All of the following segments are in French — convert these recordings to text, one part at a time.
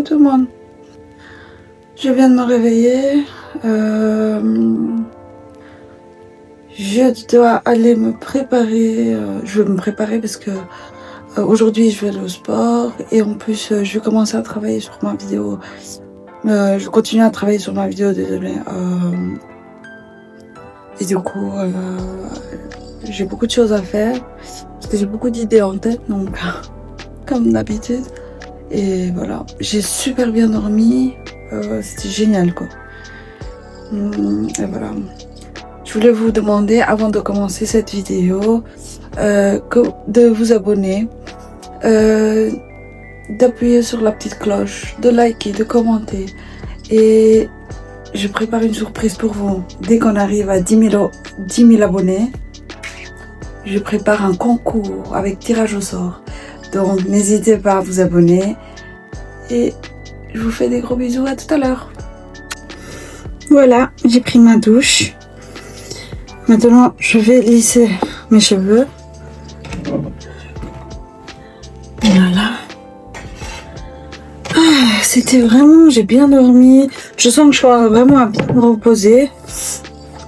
coucou tout le monde. Je viens de me réveiller. Je dois aller me préparer. Je vais me préparer parce que aujourd'hui je vais aller au sport et en plus je vais commencer à travailler sur ma vidéo. Je continue à travailler sur ma vidéo, désolé. Et du coup, j'ai beaucoup de choses à faire parce que j'ai beaucoup d'idées en tête, donc comme d'habitude. Et voilà, j'ai super bien dormi. C'était génial quoi. Et voilà. Je voulais vous demander avant de commencer cette vidéo de vous abonner, d'appuyer sur la petite cloche, de liker, de commenter. Et je prépare une surprise pour vous. Dès qu'on arrive à 10 000 abonnés, je prépare un concours avec tirage au sort. Donc n'hésitez pas à vous abonner. Et je vous fais des gros bisous, à tout à l'heure. Voilà, j'ai pris ma douche. Maintenant, je vais lisser mes cheveux. Voilà. C'était vraiment, j'ai bien dormi. Je sens que je suis vraiment à bien me reposer.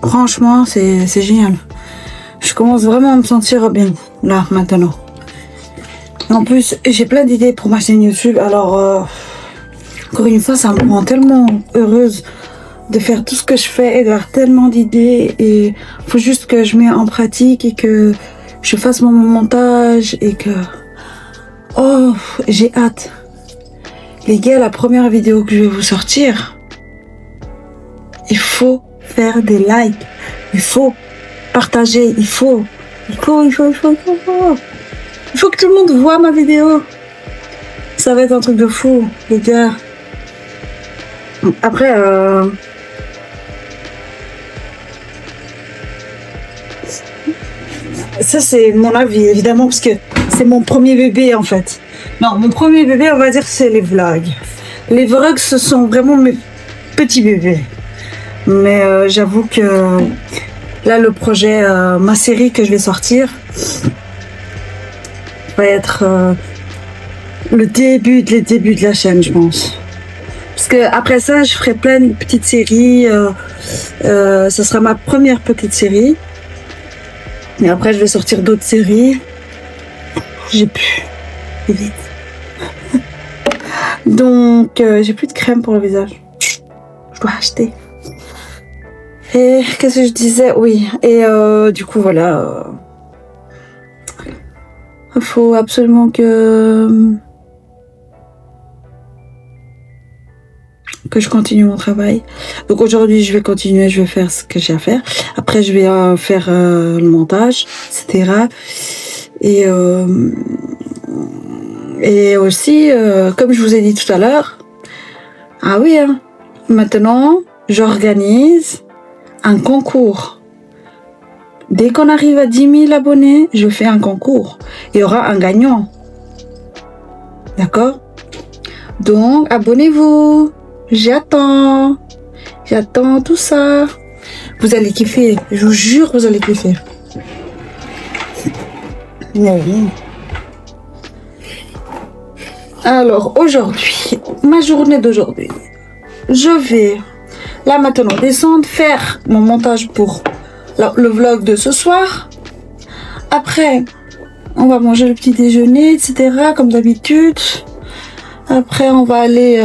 Franchement, c'est génial. Je commence vraiment à me sentir bien, là, maintenant. En plus, j'ai plein d'idées pour ma chaîne YouTube. Alors, encore une fois, ça me rend tellement heureuse de faire tout ce que je fais et d'avoir tellement d'idées. Et il faut juste que je mette en pratique et que je fasse mon montage et que... Oh, j'ai hâte. Les gars, la première vidéo que je vais vous sortir, il faut faire des likes. Il faut partager. Il faut que tout le monde voit ma vidéo. Ça va être un truc de fou, les gars. Après, ça c'est mon avis, évidemment, parce que c'est mon premier bébé, en fait. Non, mon premier bébé, on va dire, c'est les vlogs. Les vlogs, ce sont vraiment mes petits bébés. Mais j'avoue que là, le projet, ma série que je vais sortir, va être le début de la chaîne, je pense. Parce que après ça, je ferai plein de petites séries. Ce sera ma première petite série. Et après, je vais sortir d'autres séries. J'ai pu. Vite. Donc, j'ai plus de crème pour le visage. Je dois acheter. Et qu'est-ce que je disais? Oui. Et du coup, voilà. Il faut absolument que je continue mon travail. Donc aujourd'hui, je vais continuer, je vais faire ce que j'ai à faire. Après, je vais faire le montage, etc. Et aussi, comme je vous ai dit tout à l'heure, ah oui, hein, maintenant, j'organise un concours. Dès qu'on arrive à 10 000 abonnés, je fais un concours. Il y aura un gagnant. D'accord? Donc, abonnez-vous. J'attends tout ça. Vous allez kiffer. Je vous jure, vous allez kiffer. Oui. Alors, aujourd'hui, ma journée d'aujourd'hui, je vais, là maintenant, descendre, faire mon montage pour le vlog de ce soir. Après, on va manger le petit déjeuner, etc. comme d'habitude. Après, on va aller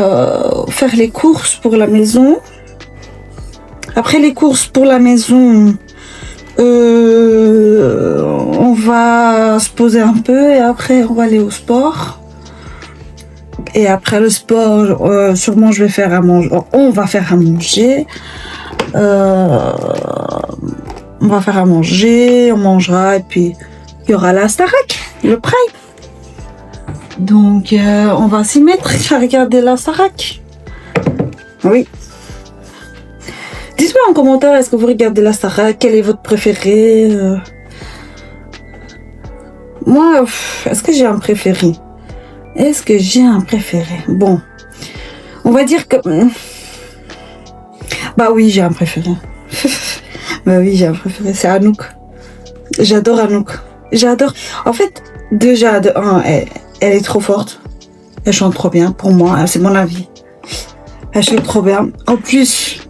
faire les courses pour la maison. Après les courses pour la maison, on va se poser un peu et après, on va aller au sport. Et après le sport, sûrement, je vais faire à manger. On va faire à manger. On va faire à manger, on mangera et puis il y aura la Starac, le Prime. Donc on va s'y mettre à regarder la Starac. Oui. Dites-moi en commentaire, est-ce que vous regardez la Starac? Quel est votre préféré? Moi, est-ce que j'ai un préféré? Bon, on va dire que... Bah oui, j'ai un préféré. C'est Anouk. J'adore Anouk. En fait, déjà, de un, elle est trop forte. Elle chante trop bien, pour moi, c'est mon avis. Elle chante trop bien. En plus,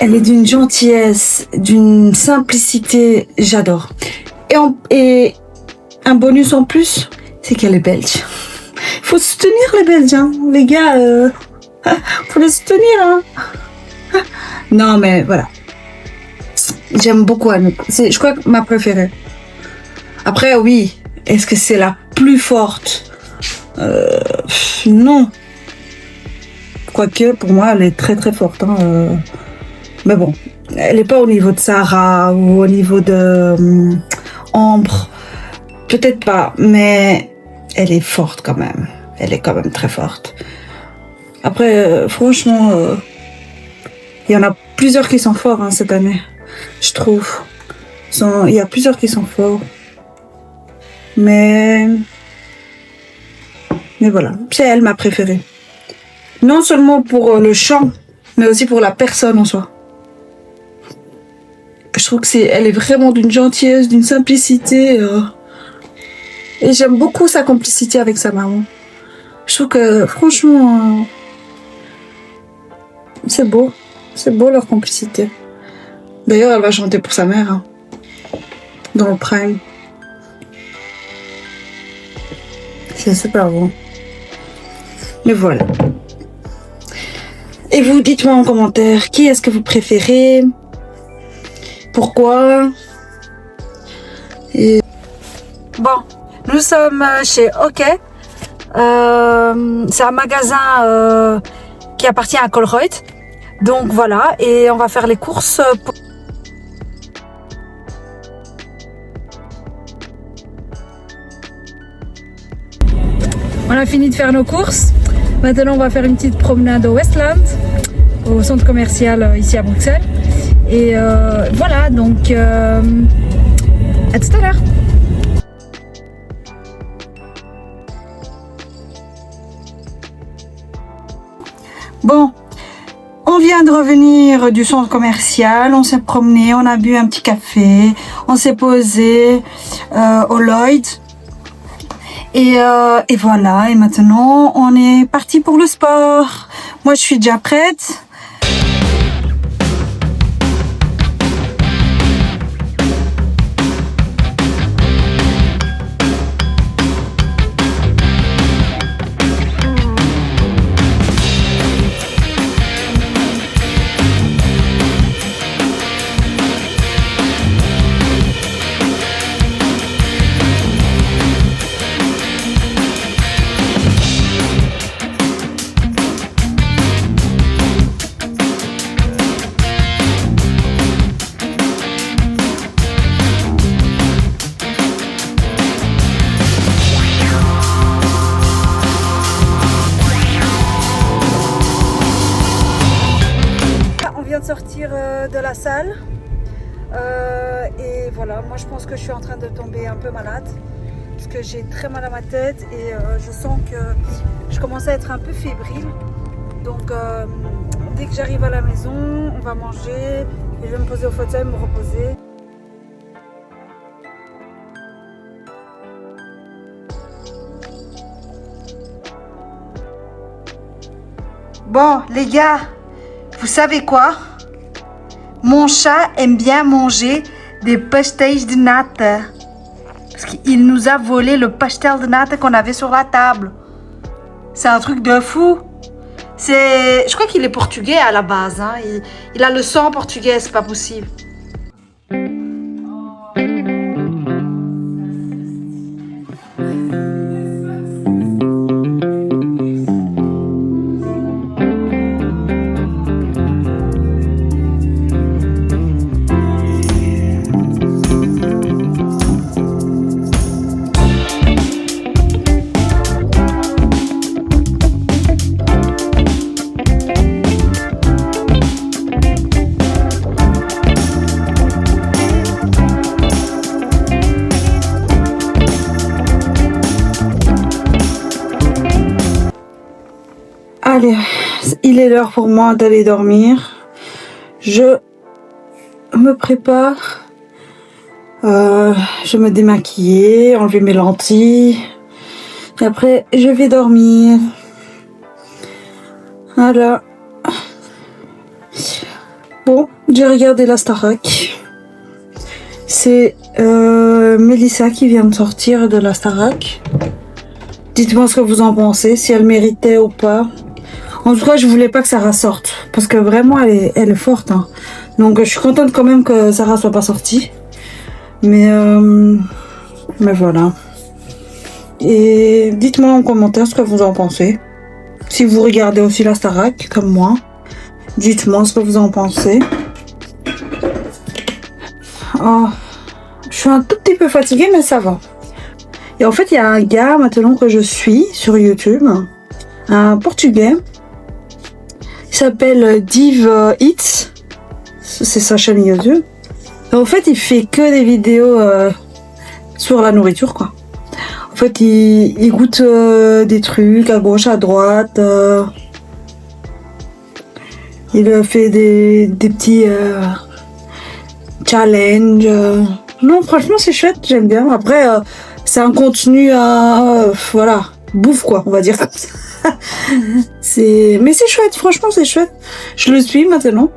elle est d'une gentillesse, d'une simplicité, j'adore. Et un bonus en plus, c'est qu'elle est belge. Il faut soutenir les Belges, hein. Les gars, faut les soutenir, hein. Non, mais voilà. J'aime beaucoup Anouk. C'est, je crois, que ma préférée. Après, oui. Est-ce que c'est la plus forte? Non. Quoique, pour moi, elle est très très forte. Hein. Mais bon, elle n'est pas au niveau de Sarah ou au niveau de Ambre. Peut-être pas, mais elle est forte quand même. Elle est quand même très forte. Après, franchement, il y en a plusieurs qui sont forts hein, cette année, je trouve. Il y a plusieurs qui sont forts. Mais voilà, c'est elle ma préférée. Non seulement pour le chant, mais aussi pour la personne en soi. Je trouve que elle est vraiment d'une gentillesse, d'une simplicité. Et j'aime beaucoup sa complicité avec sa maman. Je trouve que franchement, c'est beau. C'est beau leur complicité. D'ailleurs, elle va chanter pour sa mère. Hein, dans le prime. C'est super beau. Mais voilà. Et vous, dites-moi en commentaire, qui est-ce que vous préférez? Pourquoi? Et... Bon, nous sommes chez OK. C'est un magasin qui appartient à Colruyt. Donc voilà, et on va faire les courses pour... On a fini de faire nos courses. Maintenant, on va faire une petite promenade au Westland, au centre commercial ici à Bruxelles. Et voilà, donc à tout à l'heure. Bon, on vient de revenir du centre commercial, on s'est promené, on a bu un petit café, on s'est posé au Lloyd. Et voilà, et maintenant on est parti pour le sport. Moi je suis déjà prête. De sortir de la salle et voilà, moi je pense que je suis en train de tomber un peu malade parce que j'ai très mal à ma tête et je sens que je commence à être un peu fébrile, donc dès que j'arrive à la maison on va manger et je vais me poser au fauteuil, me reposer. Bon les gars, vous savez quoi? Mon chat aime bien manger des pastéis de nata. Parce qu'il nous a volé le pastel de nata qu'on avait sur la table. C'est un truc de fou. Je crois qu'il est portugais à la base. Hein. Il a le sang portugais, c'est pas possible. Allez, il est l'heure pour moi d'aller dormir. Je me prépare. Je vais me démaquiller, enlever mes lentilles. Et après, je vais dormir. Voilà. Bon, j'ai regardé la Starac. C'est Mélissa qui vient de sortir de la Starac. Dites-moi ce que vous en pensez, si elle méritait ou pas. En tout cas, je voulais pas que Sarah sorte. Parce que vraiment, elle est forte. Hein. Donc, je suis contente quand même que Sarah soit pas sortie. Mais voilà. Et dites-moi en commentaire ce que vous en pensez. Si vous regardez aussi la Starac, comme moi. Dites-moi ce que vous en pensez. Oh, je suis un tout petit peu fatiguée, mais ça va. Et en fait, il y a un gars maintenant que je suis sur YouTube, un Portugais. Il s'appelle Div Eats. C'est sa chaîne YouTube. Et en fait, il fait que des vidéos sur la nourriture, quoi. En fait, il goûte des trucs à gauche, à droite. Il fait des petits challenges. Non, franchement, c'est chouette, j'aime bien. Après, c'est un contenu voilà, bouffe, quoi, on va dire comme ça. Mais c'est chouette, franchement, c'est chouette. Je le suis maintenant.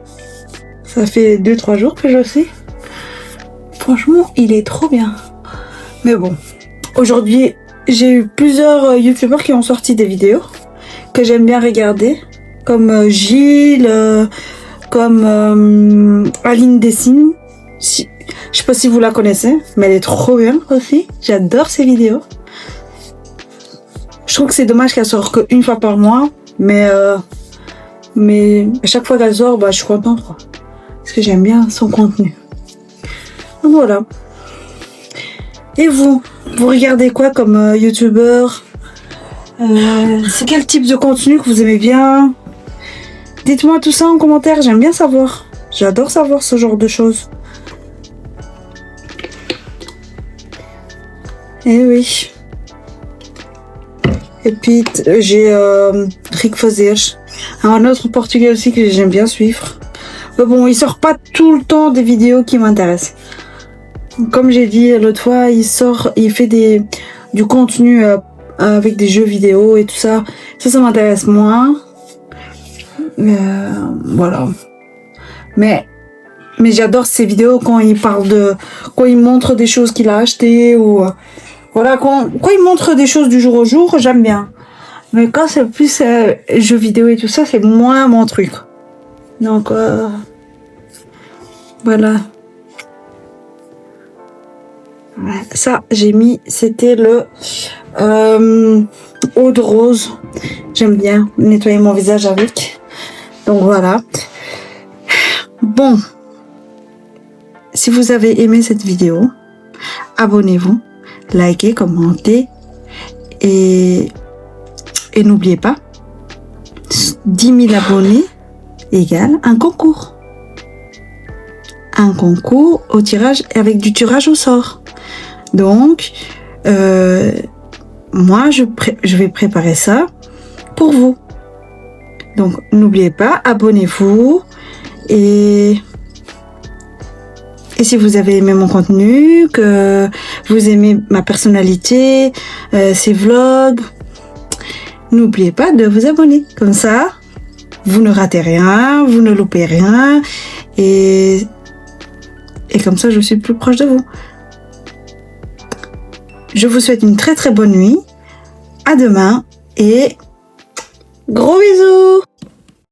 Ça fait 2-3 jours que je le suis. Franchement, il est trop bien. Mais bon, aujourd'hui, j'ai eu plusieurs youtubeurs qui ont sorti des vidéos que j'aime bien regarder. Comme Gilles, comme Aline Dessine. Je sais pas si vous la connaissez, mais elle est trop bien aussi. J'adore ses vidéos. Je trouve que c'est dommage qu'elle sort qu'une fois par mois, mais à chaque fois qu'elle sort, je suis contente, quoi. Parce que j'aime bien son contenu. Donc voilà. Et vous regardez quoi comme youtubeur? C'est quel type de contenu que vous aimez bien? Dites-moi tout ça en commentaire, j'aime bien savoir. J'adore savoir ce genre de choses. Eh oui. Et puis j'ai Rick Fazers, un autre portugais aussi que j'aime bien suivre. Mais bon, il sort pas tout le temps des vidéos qui m'intéressent. Comme j'ai dit l'autre fois, il fait du contenu avec des jeux vidéo et tout ça. Ça m'intéresse moins. Voilà. Mais j'adore ces vidéos quand il quand il montre des choses qu'il a achetées ou voilà, quand il montre des choses du jour au jour, j'aime bien. Mais quand c'est plus jeux vidéo et tout ça, c'est moins mon truc. Donc voilà. Ça, j'ai mis, c'était le eau de rose. J'aime bien nettoyer mon visage avec. Donc voilà. Bon. Si vous avez aimé cette vidéo, abonnez-vous, likez, commentez et n'oubliez pas, 10 000 abonnés égale un concours. Un concours au tirage avec du tirage au sort. Donc, moi, je vais préparer ça pour vous. Donc, n'oubliez pas, abonnez-vous et si vous avez aimé mon contenu, que vous aimez ma personnalité, ces vlogs, n'oubliez pas de vous abonner. Comme ça, vous ne ratez rien, vous ne loupez rien et comme ça, je suis plus proche de vous. Je vous souhaite une très très bonne nuit. À demain et gros bisous!